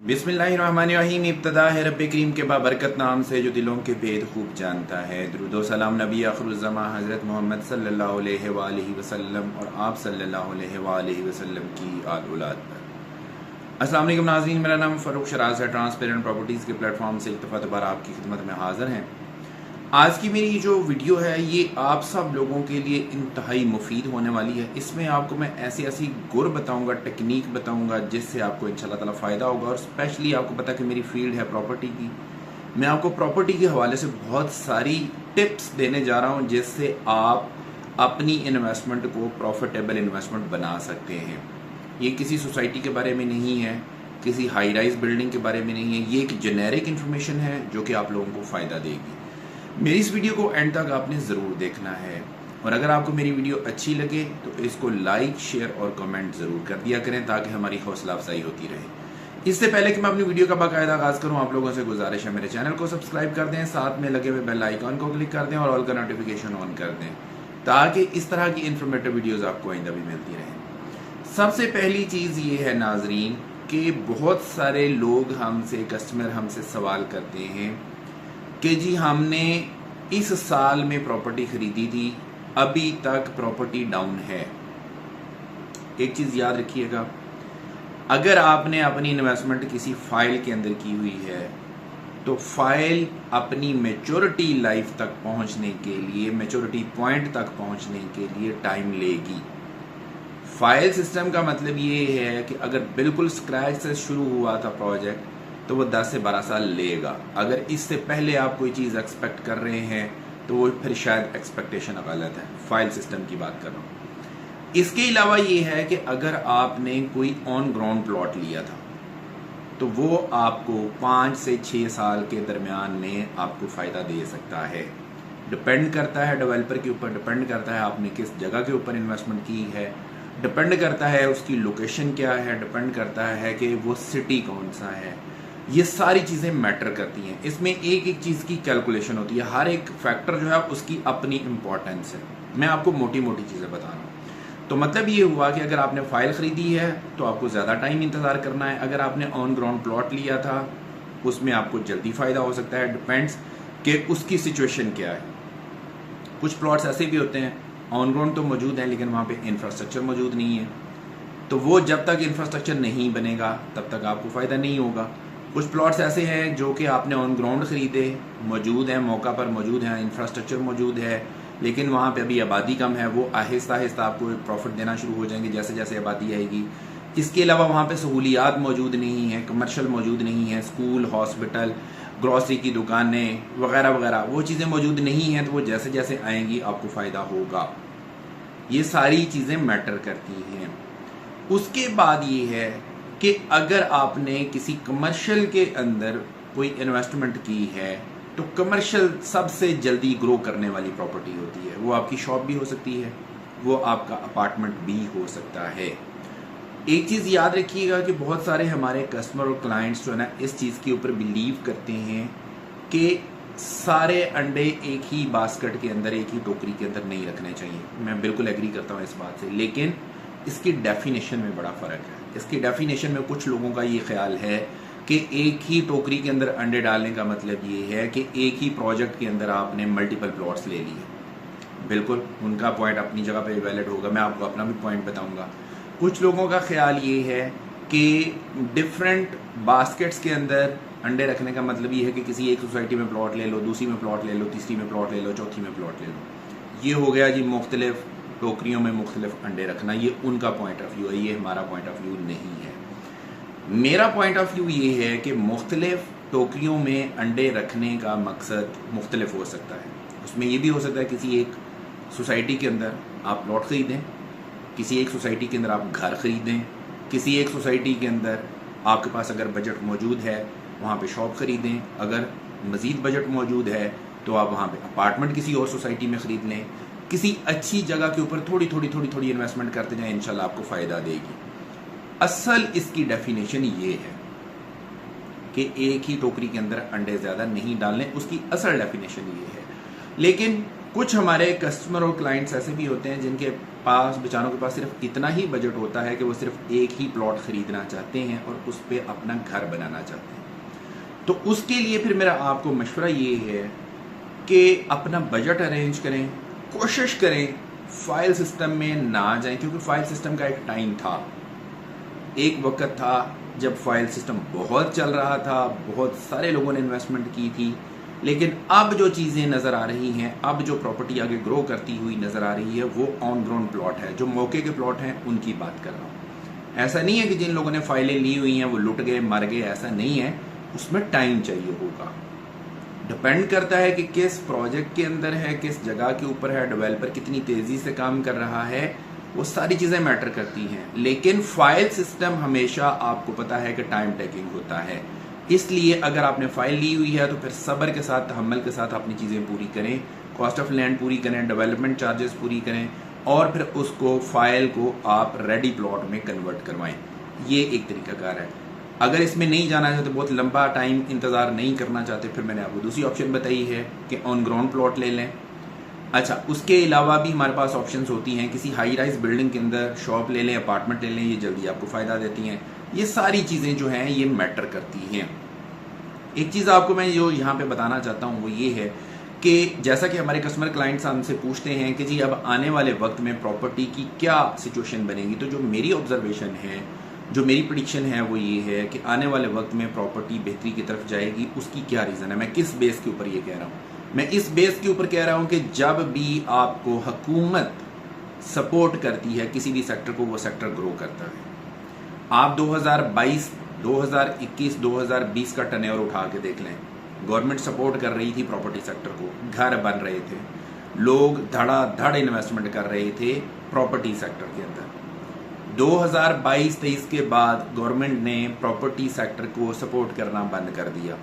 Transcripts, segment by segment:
बिस्मिल्लाहिर्रहमानिर्रहीम। इब्तदा है रब्बे करीम के बाबरकत नाम से जो दिलों के भेद खूब जानता है। दुरूद व सलाम नबी आखिरुज़्ज़मा हज़रत मोहम्मद सल्लल्लाहु अलैहि वसल्लम और आप सल्लल्लाहु अलैहि वसल्लम की आल औलाद पर। अस्सलाम वालेकुम नाज़रीन, मेरा नाम फ़ारूक शराज है। ट्रांसपेरेंट प्रॉपर्टीज़ के प्लेटफॉर्म से एक दफ़ा दोबारा आपकी खिदमत में हाज़िर हैं। आज की मेरी जो वीडियो है ये आप सब लोगों के लिए इंतहाई मुफीद होने वाली है। इसमें आपको मैं ऐसी ऐसी गुर बताऊंगा, टेक्निक बताऊंगा जिससे आपको इंशाल्लाह ताला फ़ायदा होगा। और स्पेशली आपको पता कि मेरी फील्ड है प्रॉपर्टी की, मैं आपको प्रॉपर्टी के हवाले से बहुत सारी टिप्स देने जा रहा हूं जिससे आप अपनी इन्वेस्टमेंट को प्रॉफिटेबल इन्वेस्टमेंट बना सकते हैं। ये किसी सोसाइटी के बारे में नहीं है, किसी हाई राइज बिल्डिंग के बारे में नहीं है, ये एक जेनेरिक इन्फॉर्मेशन है जो कि आप लोगों को फ़ायदा देगी। मेरी इस वीडियो को एंड तक आपने ज़रूर देखना है और अगर आपको मेरी वीडियो अच्छी लगे तो इसको लाइक, शेयर और कमेंट ज़रूर कर दिया करें ताकि हमारी हौसला अफजाई होती रहे। इससे पहले कि मैं अपनी वीडियो का बाकायदा आगाज़ करूं, आप लोगों से गुजारिश है मेरे चैनल को सब्सक्राइब कर दें, साथ में लगे हुए बेल आइकॉन को क्लिक कर दें और ऑल का नोटिफिकेशन ऑन कर दें ताकि इस तरह की इन्फॉर्मेटिव वीडियोज़ आपको आइंदा भी मिलती रहें। सबसे पहली चीज़ ये है नाजरीन कि बहुत सारे लोग हमसे, कस्टमर हमसे सवाल करते हैं कि जी हमने इस साल में प्रॉपर्टी खरीदी थी, अभी तक प्रॉपर्टी डाउन है। एक चीज याद रखिएगा, अगर आपने अपनी इन्वेस्टमेंट किसी फाइल के अंदर की हुई है तो फाइल अपनी मैच्योरिटी लाइफ तक पहुंचने के लिए, मैच्योरिटी पॉइंट तक पहुंचने के लिए टाइम लेगी। फाइल सिस्टम का मतलब ये है कि अगर बिल्कुल स्क्रैच से शुरू हुआ था प्रोजेक्ट तो वो 10 से 12 साल लेगा। अगर इससे पहले आप कोई चीज़ एक्सपेक्ट कर रहे हैं तो वो फिर शायद एक्सपेक्टेशन गलत है। फाइल सिस्टम की बात कर रहा हूँ। इसके अलावा ये है कि अगर आपने कोई ऑन ग्राउंड प्लॉट लिया था तो वो आपको 5 से 6 साल के दरमियान में आपको फ़ायदा दे सकता है। डिपेंड करता है डेवलपर के ऊपर, डिपेंड करता है आपने किस जगह के ऊपर इन्वेस्टमेंट की है, डिपेंड करता है उसकी लोकेशन क्या है, डिपेंड करता है कि वो सिटी कौन सा है। ये सारी चीज़ें मैटर करती हैं। इसमें एक एक चीज़ की कैलकुलेशन होती है, हर एक फैक्टर जो है उसकी अपनी इंपॉर्टेंस है। मैं आपको मोटी मोटी चीज़ें बता रहा हूँ। तो मतलब ये हुआ कि अगर आपने फाइल ख़रीदी है तो आपको ज़्यादा टाइम इंतज़ार करना है। अगर आपने ऑन ग्राउंड प्लॉट लिया था उसमें आपको जल्दी फ़ायदा हो सकता है। डिपेंड्स कि उसकी सिचुएशन क्या है। कुछ प्लॉट्स ऐसे भी होते हैं ऑन ग्राउंड तो मौजूद हैं लेकिन वहाँ पर इंफ्रास्ट्रक्चर मौजूद नहीं है, तो वो जब तक इंफ्रास्ट्रक्चर नहीं बनेगा तब तक आपको फ़ायदा नहीं होगा। कुछ प्लॉट्स ऐसे हैं जो कि आपने ऑन ग्राउंड ख़रीदे, मौजूद हैं, मौका पर मौजूद हैं, इंफ्रास्ट्रक्चर मौजूद है, लेकिन वहाँ पे अभी आबादी कम है। वो आहिस्ता आहिस्ता आपको प्रॉफिट देना शुरू हो जाएंगे जैसे जैसे आबादी आएगी। इसके अलावा वहाँ पे सहूलियात मौजूद नहीं है, कमर्शियल मौजूद नहीं है, स्कूल, हॉस्पिटल, ग्रॉसरी की दुकानें वगैरह वगैरह वो चीज़ें मौजूद नहीं हैं, तो वो जैसे जैसे आएंगी आपको फ़ायदा होगा। ये सारी चीज़ें मैटर करती हैं। उसके बाद ये है कि अगर आपने किसी कमर्शियल के अंदर कोई इन्वेस्टमेंट की है तो कमर्शियल सबसे जल्दी ग्रो करने वाली प्रॉपर्टी होती है। वो आपकी शॉप भी हो सकती है, वो आपका अपार्टमेंट भी हो सकता है। एक चीज़ याद रखिएगा कि बहुत सारे हमारे कस्टमर और क्लाइंट्स जो है ना इस चीज़ के ऊपर बिलीव करते हैं कि सारे अंडे एक ही बास्केट के अंदर, एक ही टोकरी के अंदर नहीं रखने चाहिए। मैं बिल्कुल एग्री करता हूँ इस बात से, लेकिन इसकी डेफिनेशन में बड़ा फ़र्क है। इसकी डेफिनेशन में कुछ लोगों का ये ख्याल है कि एक ही टोकरी के अंदर अंडे डालने का मतलब ये है कि एक ही प्रोजेक्ट के अंदर आपने मल्टीपल प्लॉट्स ले लिए। बिल्कुल उनका पॉइंट अपनी जगह पे वैलिड होगा, मैं आपको अपना भी पॉइंट बताऊंगा। कुछ लोगों का ख्याल ये है कि डिफरेंट बास्केट्स के अंदर अंडे रखने का मतलब ये है कि किसी एक सोसाइटी में प्लॉट ले लो, दूसरी में प्लॉट ले लो, तीसरी में प्लॉट ले लो, चौथी में प्लॉट ले लो। ये हो गया जी मुख्तलिफ टोकरियों में मुख्तलिफ अंडे रखना। ये उनका पॉइंट ऑफ व्यू है, ये हमारा पॉइंट ऑफ व्यू नहीं है। मेरा पॉइंट ऑफ व्यू ये है कि मुख्तलिफ टोकरियों में अंडे रखने का मकसद मुख्तलिफ हो सकता है। उसमें ये भी हो सकता है किसी एक सोसाइटी के अंदर आप प्लॉट खरीदें, किसी एक सोसाइटी के अंदर आप घर खरीदें, किसी एक सोसाइटी के अंदर आपके पास अगर बजट मौजूद है वहाँ पे शॉप खरीदें, अगर मज़ीद बजट मौजूद है तो आप वहाँ पे अपार्टमेंट किसी और सोसाइटी में ख़रीद लें। किसी अच्छी जगह के ऊपर थोड़ी थोड़ी इन्वेस्टमेंट करते जाएं, इंशाल्लाह आपको फ़ायदा देगी। असल इसकी डेफिनेशन ये है कि एक ही टोकरी के अंदर अंडे ज़्यादा नहीं डालने, उसकी असल डेफिनेशन ये है। लेकिन कुछ हमारे कस्टमर और क्लाइंट्स ऐसे भी होते हैं जिनके पास, बेचारों के पास सिर्फ इतना ही बजट होता है कि वो सिर्फ एक ही प्लॉट खरीदना चाहते हैं और उस पर अपना घर बनाना चाहते हैं। तो उसके लिए फिर मेरा आपको मशवरा ये है कि अपना बजट अरेंज करें, कोशिश करें फाइल सिस्टम में ना जाएं, क्योंकि फाइल सिस्टम का एक टाइम था, एक वक्त था जब फाइल सिस्टम बहुत चल रहा था, बहुत सारे लोगों ने इन्वेस्टमेंट की थी। लेकिन अब जो चीज़ें नज़र आ रही हैं, अब जो प्रॉपर्टी आगे ग्रो करती हुई नज़र आ रही है, वो ऑन ग्राउंड प्लॉट है। जो मौके के प्लॉट हैं उनकी बात कर रहा हूँ। ऐसा नहीं है कि जिन लोगों ने फाइलें ली हुई हैं वो लुट गए, मर गए, ऐसा नहीं है। उसमें टाइम चाहिए होगा। डिपेंड करता है कि किस प्रोजेक्ट के अंदर है, किस जगह के ऊपर है, डेवलपर कितनी तेज़ी से काम कर रहा है, वो सारी चीज़ें मैटर करती हैं। लेकिन फाइल सिस्टम हमेशा आपको पता है कि टाइम टेकिंग होता है। इसलिए अगर आपने फाइल ली हुई है तो फिर सब्र के साथ, तहम्मुल के साथ अपनी चीज़ें पूरी करें, कॉस्ट ऑफ लैंड पूरी करें, डेवलपमेंट चार्जेस पूरी करें और फिर उसको फाइल को आप रेडी प्लॉट में कन्वर्ट करवाएं। ये एक तरीकाकार है। अगर इसमें नहीं जाना चाहते, बहुत लंबा टाइम इंतज़ार नहीं करना चाहते, फिर मैंने आपको दूसरी ऑप्शन बताई है कि ऑन ग्राउंड प्लॉट ले लें। अच्छा, उसके अलावा भी हमारे पास ऑप्शंस होती हैं, किसी हाई राइज बिल्डिंग के अंदर शॉप ले लें, अपार्टमेंट ले लें, ये जल्दी आपको फ़ायदा देती हैं। ये सारी चीज़ें जो हैं ये मैटर करती हैं। एक चीज़ आपको मैं जो यहाँ पे बताना चाहता हूँ वो ये है कि जैसा कि हमारे कस्टमर क्लाइंट्स हमसे पूछते हैं कि जी अब आने वाले वक्त में प्रॉपर्टी की क्या सिचुएशन बनेगी, तो जो मेरी ऑब्जर्वेशन है, जो मेरी प्रेडिक्शन है वो ये है कि आने वाले वक्त में प्रॉपर्टी बेहतरी की तरफ जाएगी। उसकी क्या रीज़न है, मैं किस बेस के ऊपर ये कह रहा हूँ? मैं इस बेस के ऊपर कह रहा हूँ कि जब भी आपको हुकूमत सपोर्ट करती है किसी भी सेक्टर को, वो सेक्टर ग्रो करता है। आप 2022, 2021, 2020 का टर्नओवर उठा के देख लें। गवर्नमेंट सपोर्ट कर रही थी प्रॉपर्टी सेक्टर को, घर बन रहे थे, लोग धड़ाधड़ इन्वेस्टमेंट कर रहे थे प्रॉपर्टी सेक्टर के अंदर। 2022-23 के बाद गवर्नमेंट ने प्रॉपर्टी सेक्टर को सपोर्ट करना बंद कर दिया,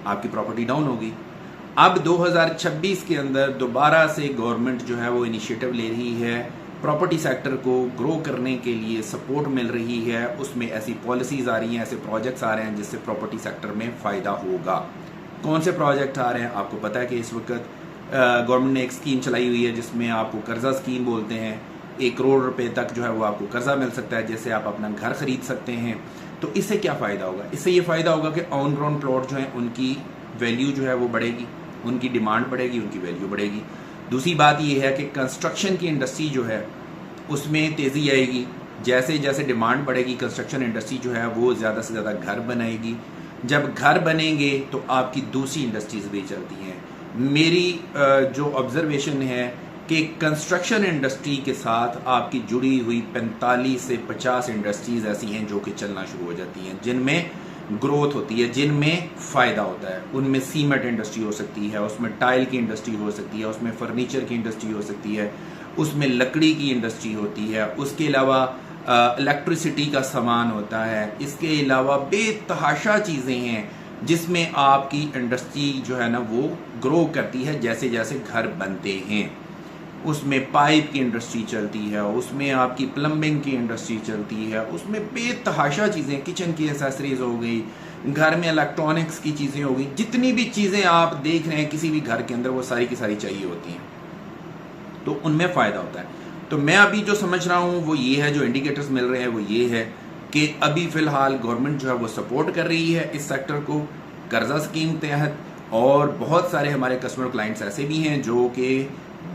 आपकी प्रॉपर्टी डाउन होगी। अब 2026 के अंदर दोबारा से गवर्नमेंट जो है वो इनिशिएटिव ले रही है, प्रॉपर्टी सेक्टर को ग्रो करने के लिए सपोर्ट मिल रही है। उसमें ऐसी पॉलिसीज आ रही हैं, ऐसे प्रोजेक्ट्स आ रहे हैं जिससे प्रॉपर्टी सेक्टर में फ़ायदा होगा। कौन से प्रोजेक्ट आ रहे हैं? आपको पता है कि इस वक्त गवर्नमेंट ने एक स्कीम चलाई हुई है जिसमें आपको कर्जा स्कीम बोलते हैं। 1 करोड़ रुपए तक जो है वो आपको कर्जा मिल सकता है, जिससे आप अपना घर खरीद सकते हैं। तो इससे क्या फ़ायदा होगा? इससे ये फ़ायदा होगा कि ऑन ग्राउंड प्लॉट जो है उनकी वैल्यू जो है वो बढ़ेगी, उनकी डिमांड बढ़ेगी, उनकी वैल्यू बढ़ेगी। दूसरी बात ये है कि कंस्ट्रक्शन की इंडस्ट्री जो है उसमें तेज़ी आएगी। जैसे जैसे डिमांड बढ़ेगी, कंस्ट्रक्शन इंडस्ट्री जो है वो ज़्यादा से ज़्यादा घर बनाएगी। जब घर बनेंगे तो आपकी दूसरी इंडस्ट्रीज भी चलती हैं। मेरी जो ऑब्जर्वेशन है कि कंस्ट्रक्शन इंडस्ट्री के साथ आपकी जुड़ी हुई 45 से 50 इंडस्ट्रीज ऐसी हैं जो कि चलना शुरू हो जाती हैं, जिनमें ग्रोथ होती है, जिनमें फ़ायदा होता है। उनमें सीमेंट इंडस्ट्री हो सकती है, उसमें टाइल की इंडस्ट्री हो सकती है, उसमें फर्नीचर की इंडस्ट्री हो सकती है, उसमें लकड़ी की इंडस्ट्री होती है, उसके अलावा इलेक्ट्रिसिटी का सामान होता है। इसके अलावा बेतहाशा चीज़ें हैं जिसमें आपकी इंडस्ट्री जो है ना वो ग्रो करती है जैसे जैसे घर बनते हैं। उसमें पाइप की इंडस्ट्री चलती है, उसमें आपकी प्लम्बिंग की इंडस्ट्री चलती है, उसमें बेतहाशा चीज़ें, किचन की एसेसरीज हो गई, घर में इलेक्ट्रॉनिक्स की चीज़ें हो गई, जितनी भी चीज़ें आप देख रहे हैं किसी भी घर के अंदर वो सारी की सारी चाहिए होती हैं, तो उनमें फ़ायदा होता है। तो मैं अभी जो समझ रहा हूँ वो ये है, जो इंडिकेटर्स मिल रहे हैं वो ये है कि अभी फ़िलहाल गवर्नमेंट जो है वो सपोर्ट कर रही है इस सेक्टर को कर्जा स्कीम तहत। और बहुत सारे हमारे कस्टमर क्लाइंट्स ऐसे भी हैं जो कि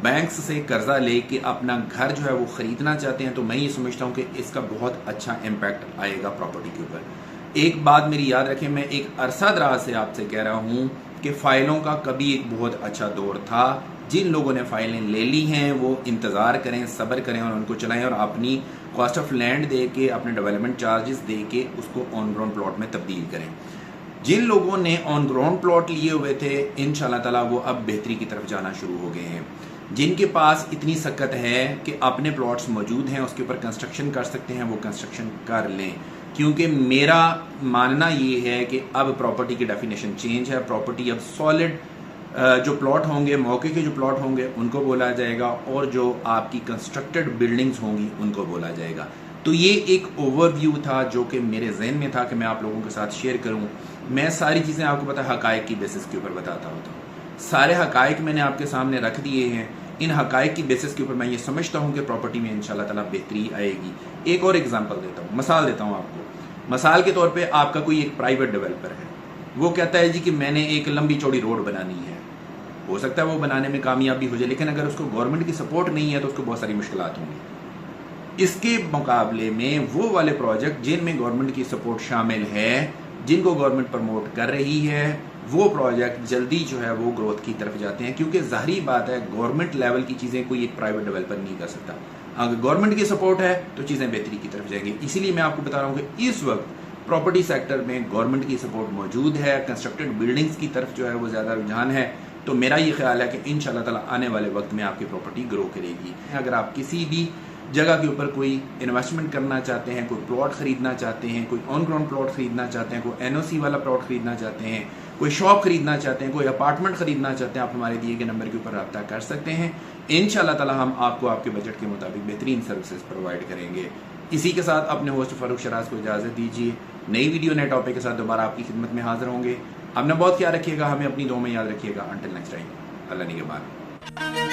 बैंक्स से कर्जा लेके अपना घर जो है वो ख़रीदना चाहते हैं। तो मैं ये समझता हूँ कि इसका बहुत अच्छा इम्पैक्ट आएगा प्रॉपर्टी के ऊपर। एक बात मेरी याद रखें, मैं एक अरसा दराज से आपसे कह रहा हूँ कि फ़ाइलों का कभी एक बहुत अच्छा दौर था। जिन लोगों ने फ़ाइलें ले ली हैं वो इंतज़ार करें, सब्र करें और उनको चलाएं और अपनी कॉस्ट ऑफ लैंड दे के, अपने डेवलपमेंट चार्जेस दे के उसको ऑन ग्राउंड प्लॉट में तब्दील करें। जिन लोगों ने ऑन ग्राउंड प्लॉट लिए हुए थे इंशाल्लाह ताला वो अब बेहतरी की तरफ जाना शुरू हो गए हैं। जिनके पास इतनी सकत है कि अपने प्लॉट्स मौजूद हैं, उसके ऊपर कंस्ट्रक्शन कर सकते हैं, वो कंस्ट्रक्शन कर लें। क्योंकि मेरा मानना ये है कि अब प्रॉपर्टी की डेफिनेशन चेंज है। प्रॉपर्टी अब सॉलिड जो प्लॉट होंगे, मौके के जो प्लॉट होंगे उनको बोला जाएगा, और जो आपकी कंस्ट्रक्टेड बिल्डिंग्स होंगी उनको बोला जाएगा। तो ये एक ओवरव्यू था जो कि मेरे जहन में था कि मैं आप लोगों के साथ शेयर करूं। मैं सारी चीज़ें आपको पता है हकायक की बेसिस के ऊपर बताता होता हूँ। सारे हकाइक मैंने आपके सामने रख दिए हैं। इन हकाइक की बेसिस के ऊपर मैं ये समझता हूँ कि प्रॉपर्टी में इंशाल्लाह ताला बेहतरी आएगी। एक और एग्जांपल देता हूँ, मिसाल देता हूँ आपको। मिसाल के तौर पे आपका कोई एक प्राइवेट डेवलपर है, वो कहता है जी कि मैंने एक लंबी चौड़ी रोड बनानी है। हो सकता है वो बनाने में कामयाबी हो जाए, लेकिन अगर उसको गवर्नमेंट की सपोर्ट नहीं है तो उसको बहुत सारी मुश्किलात होंगी। इसके मुकाबले में वो वाले प्रोजेक्ट जिनमें गवर्नमेंट की सपोर्ट शामिल है, जिनको गवर्नमेंट प्रमोट कर रही है, वो प्रोजेक्ट जल्दी जो है वो ग्रोथ की तरफ जाते हैं, क्योंकि जाहिर बात है गवर्नमेंट लेवल की चीज़ें कोई एक प्राइवेट डेवलपर नहीं कर सकता। अगर गवर्नमेंट की सपोर्ट है तो चीज़ें बेहतरी की तरफ जाएंगी। इसीलिए मैं आपको बता रहा हूँ कि इस वक्त प्रॉपर्टी सेक्टर में गवर्नमेंट की सपोर्ट मौजूद है, कंस्ट्रक्टेड बिल्डिंग्स की तरफ जो है वो ज़्यादा रुझान है। तो मेरा ये ख्याल है कि इंशाल्लाह ताला आने वाले वक्त में आपकी प्रॉपर्टी ग्रो करेगी। अगर आप किसी भी जगह के ऊपर कोई इन्वेस्टमेंट करना चाहते हैं, कोई प्लॉट खरीदना चाहते हैं, कोई ऑन ग्राउंड प्लॉट खरीदना चाहते हैं, कोई एनओसी वाला प्लॉट खरीदना चाहते हैं, कोई शॉप खरीदना चाहते हैं, कोई अपार्टमेंट खरीदना चाहते हैं, आप हमारे दिए गए नंबर के ऊपर रब्ता कर सकते हैं। इंशाल्लाह ताला हम आपको आपके बजट के मुताबिक बेहतरीन सर्विसेज प्रोवाइड करेंगे। इसी के साथ अपने होस्ट फारूक शराज को इजाज़त दीजिए। नई वीडियो नए टॉपिक के साथ दोबारा आपकी खिदमत में हाजिर होंगे। अपना बहुत ख्याल रखिएगा, हमें अपनी दुआ में याद रखिएगा। अंटिल नेक्स्ट टाइम, अल्लाह निगहबान।